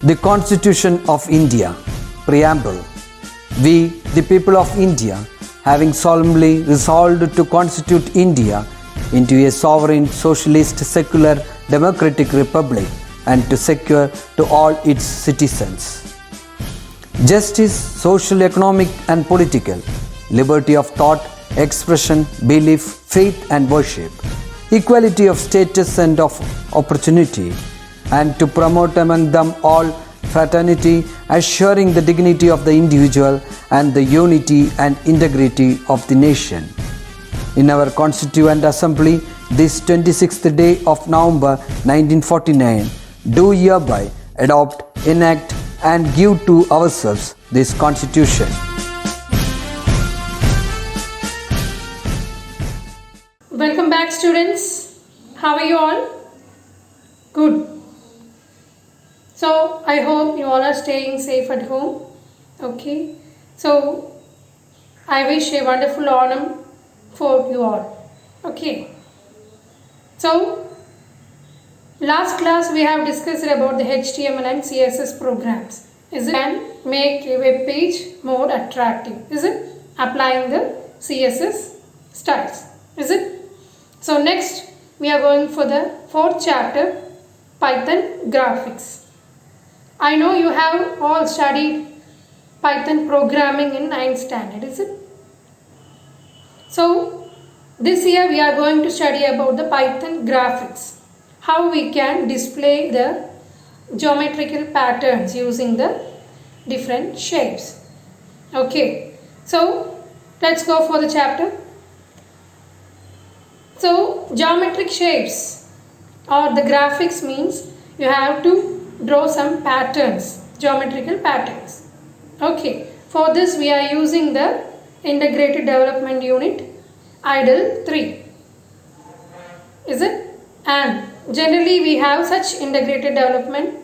The Constitution of India, Preamble. We, the people of India, having solemnly resolved to constitute India into a sovereign, socialist, secular, democratic republic and to secure to all its citizens justice, social, economic and political, liberty of thought, expression, belief, faith and worship, equality of status and of opportunity, and to promote among them all fraternity, assuring the dignity of the individual and the unity and integrity of the nation. In our Constituent Assembly, this 26th day of November 1949, do hereby adopt, enact and give to ourselves this Constitution. Welcome back, students. How are you all? Good. So I hope you all are staying safe at home. Okay. So I wish a wonderful autumn for you all. Okay. So last class we have discussed about the HTML and CSS programs. Is it? And make a web page more attractive. Is it? Applying the CSS styles. Is it? So next we are going for the fourth chapter, Python graphics. I know you have all studied Python programming in 9th standard, is it? So this year we are going to study about the Python graphics. How we can display the geometrical patterns using the different shapes. Okay, so let's go for the chapter. So geometric shapes or the graphics means you have to draw some patterns, geometrical patterns. Okay, for this we are using the Integrated Development Unit IDLE 3. Is it? And generally we have such integrated development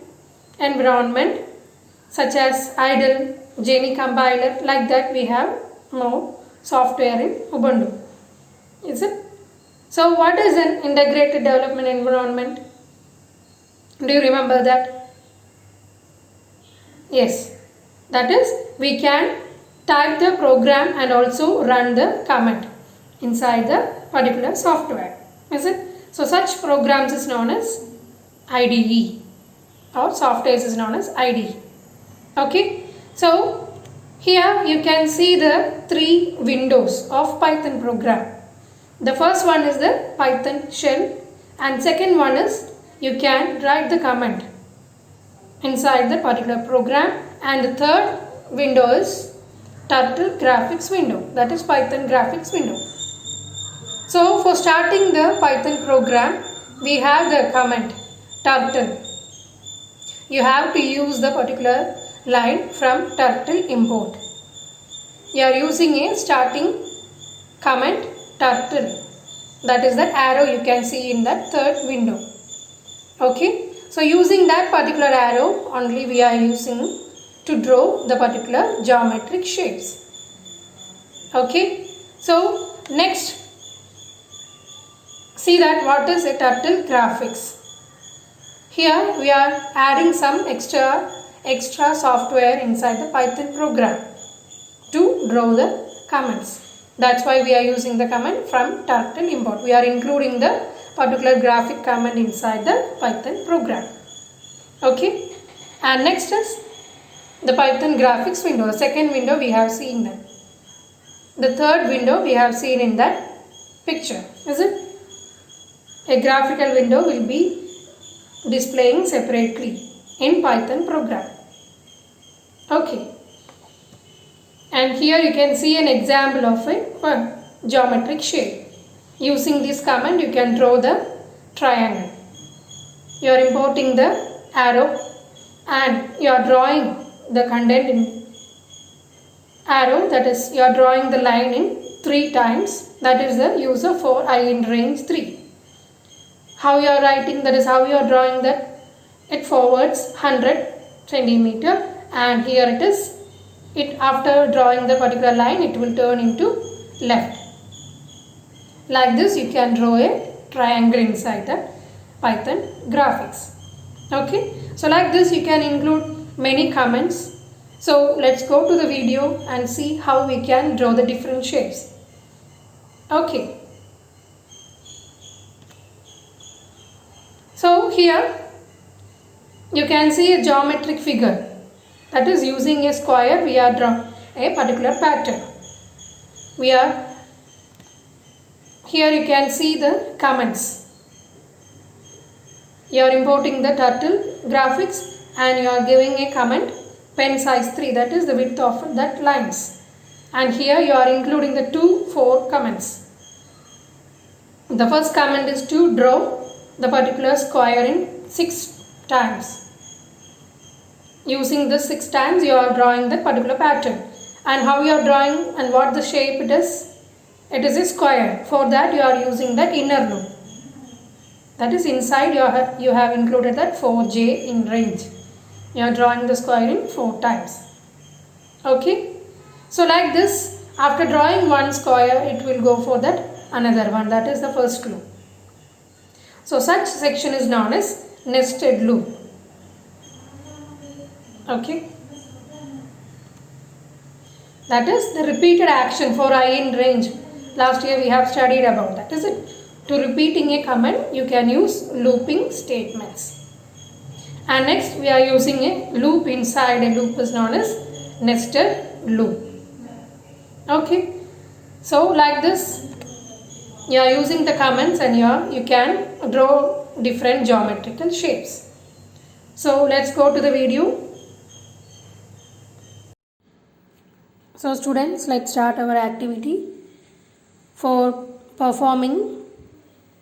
environment such as IDLE, Jeni compiler, like that we have more software in Ubuntu. Is it? So what is an integrated development environment? Do you remember that? Yes, that is we can type the program and also run the command inside the particular software. Is it? So such programs is known as IDE or software is known as IDE. Okay. So here you can see the three windows of Python program. The first one is the Python shell and second one is you can write the command inside the particular program, and the third window is Turtle graphics window, that is Python graphics window. So for starting the Python program we have the command turtle. You have to use the particular line from turtle import. You are using a starting command turtle, that is the arrow you can see in that third window. Okay, so using that particular arrow only we are using to draw the particular geometric shapes. Okay, so next see that what is a turtle graphics. Here we are adding some extra software inside the Python program to draw the commands. That's why we are using the command from turtle import. We are including the particular graphic command inside the Python program. Okay. And next is the Python graphics window. The second window we have seen that. The third window we have seen in that picture. Is it? A graphical window will be displaying separately in Python program. Okay. And here you can see an example of a geometric shape. Using this command you can draw the triangle. You are importing the arrow and you are drawing the content in arrow, that is you are drawing the line in 3 times, that is the use of for I in range 3. How you are writing, that is how you are drawing that it forwards 100 centimeter, and here it is, it after drawing the particular line it will turn into left. Like this you can draw a triangle inside the Python graphics. Okay, so like this you can include many comments. So let's go to the video and see how we can draw the different shapes. Okay, so here you can see a geometric figure, that is using a square we are drawing a particular pattern. We are here, you can see the comments. You are importing the turtle graphics and you are giving a comment pen size 3, that is the width of that lines, and here you are including the 4 comments. The first comment is to draw the particular square in 6 times. Using this 6 times you are drawing the particular pattern, and how you are drawing and what the shape it is a square. For that you are using that inner loop, that is inside you have included that 4j in range. You are drawing the square in 4 times. Okay, so like this, after drawing one square it will go for that another one, that is the first loop. So such section is known as nested loop. Okay, that is the repeated action for I in range. Last year we have studied about that, is it? To repeating a comment you can use looping statements. And next we are using a loop inside a loop is known as nested loop. Okay, so like this you are using the comments and you can draw different geometrical shapes. So let's go to the video. So students, let's start our activity. For performing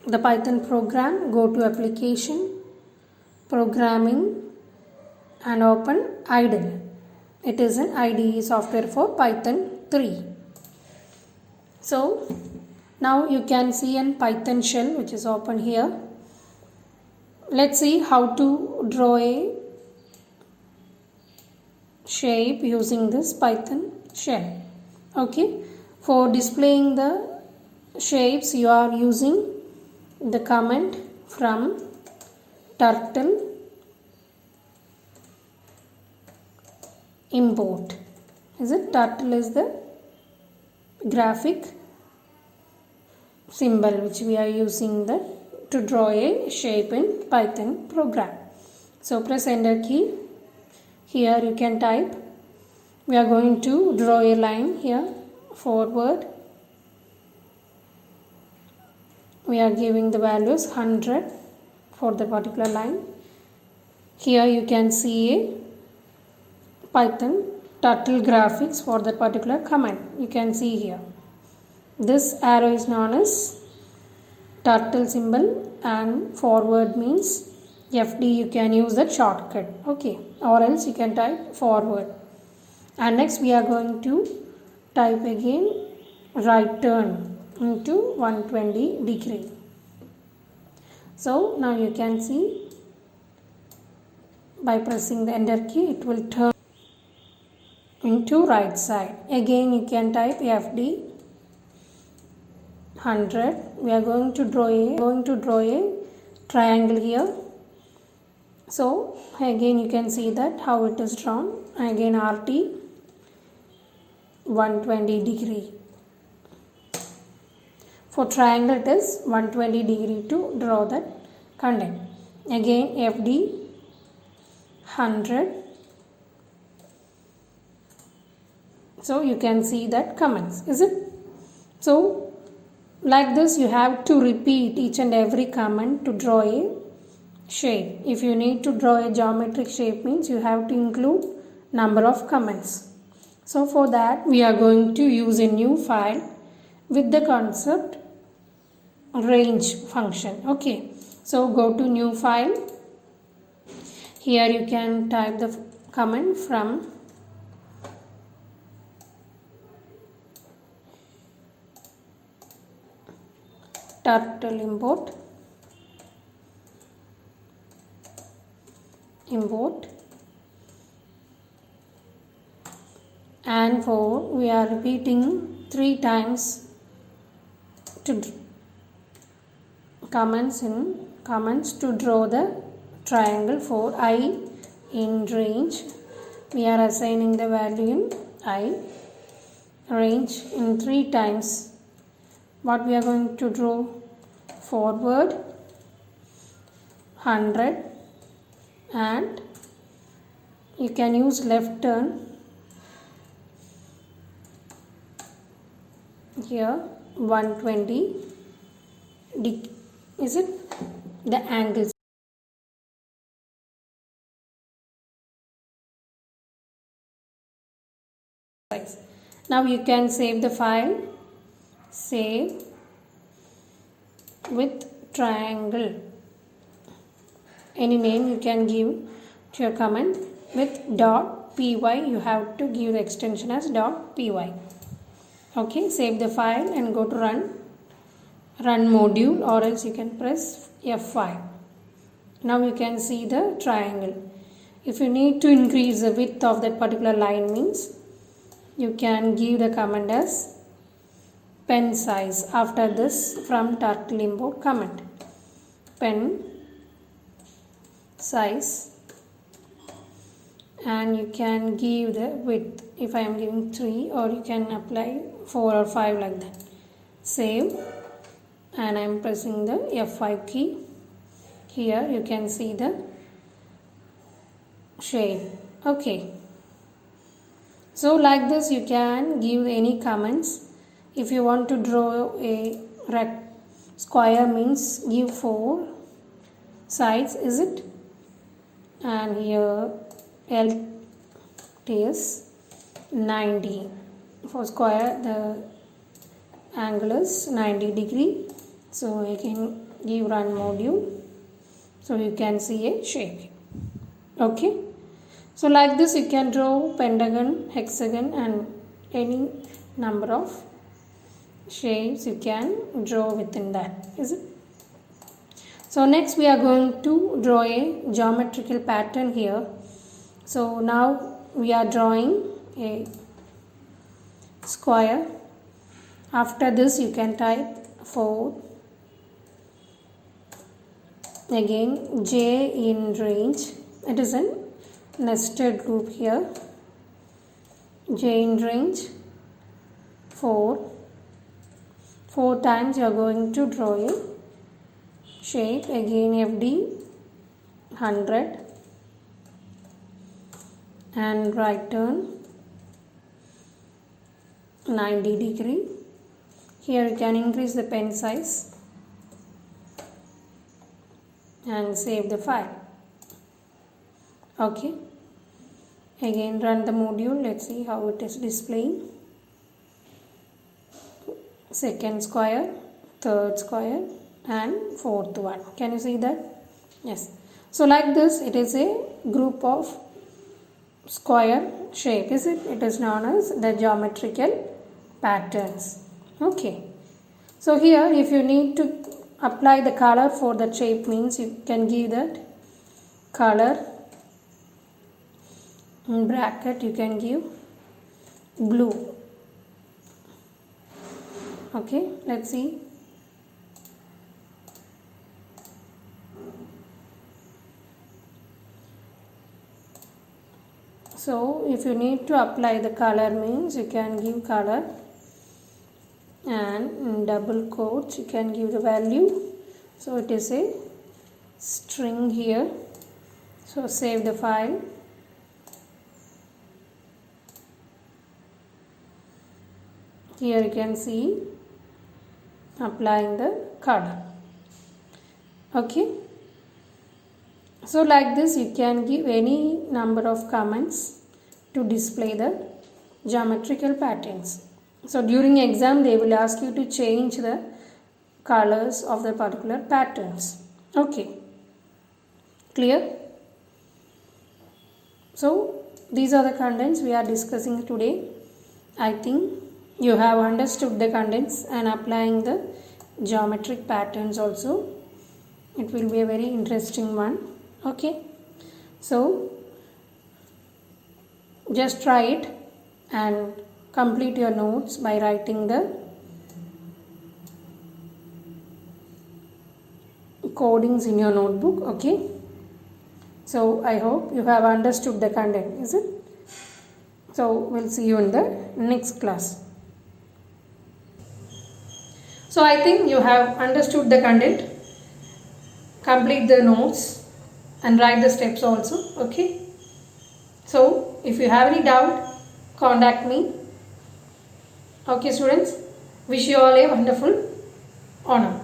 the Python program, go to application, programming and open IDLE. It is an IDE software for Python 3. So now you can see an Python shell which is open here. Let's see how to draw a shape using this Python shell. Okay, for displaying the shapes you are using the comment from turtle import. Is it turtle is the graphic symbol which we are using to draw a shape in Python program. So press enter key. Here you can type. We are going to draw a line here forward. We are giving the values 100 for the particular line. Here you can see a Python turtle graphics for the particular command. You can see here. This arrow is known as turtle symbol and forward means FD. You can use that shortcut. Okay, or else you can type forward. And next we are going to type again right turn into 120 degree. So now you can see by pressing the enter key it will turn into right side. Again you can type FD 100. We are going to draw a triangle here. So again you can see that how it is drawn. Again RT 120 degree. For triangle it is 120 degree to draw that content. Again FD 100. So you can see that comments, is it? So like this you have to repeat each and every comment to draw a shape. If you need to draw a geometric shape means you have to include number of comments. So for that we are going to use a new file with the concept range function. Okay, so go to new file. Here you can type the comment from turtle import and for we are repeating 3 times to comments to draw the triangle for I in range. We are assigning the value in I range in 3 times. What we are going to draw? Forward 100, and you can use left turn here 120. Is it the angles? Now you can save the file. Save with triangle. Any name you can give to your comment. With .py you have to give the extension as .py. Okay, save the file and go to run module, or else you can press F5. Now you can see the triangle. If you need to increase the width of that particular line, means you can give the command as pen size after this from turtle import command. Pen size, and you can give the width. If I am giving 3, or you can apply 4 or 5 like that. Save, and I am pressing the F5 key. Here you can see the shape. Okay, so like this you can give any comments. If you want to draw a square, means give 4 sides, is it? And here L is 90. For square the angle is 90 degree. So you can give run module, so you can see a shape. Okay, so like this you can draw pentagon, hexagon, and any number of shapes you can draw within that, is it? So next we are going to draw a geometrical pattern here. So now we are drawing a square. After this you can type 4, again J in range. It is a nested loop here. J in range 4 times you are going to draw a shape. Again FD 100, and right turn 90 degree. Here you can increase the pen size and save the file. Okay, again run the module. Let's see how it is displaying. Second square, third square, and fourth one. Can you see that? Yes. So like this it is a group of square shape, is it? It is known as the geometrical patterns. Okay, so here if you need to apply the color for the shape, means you can give that color in bracket. You can give blue. Okay, let's see. So if you need to apply the color, means you can give color, and in double quotes you can give the value. So it is a string here. So save the file. Here you can see applying the color. Okay, so like this you can give any number of comments to display the geometrical patterns. So during exam they will ask you to change the colors of the particular patterns. Okay, clear? So these are the contents we are discussing today. I think you have understood the contents and applying the geometric patterns also. It will be a very interesting one. Okay, so just try it and complete your notes by writing the codings in your notebook. Okay, So I hope you have understood the content, is it? So we'll see you in the next class. So I think you have understood the content. Complete the notes and write the steps also. Okay. So if you have any doubt, contact me. Okay students, wish you all a wonderful Onam.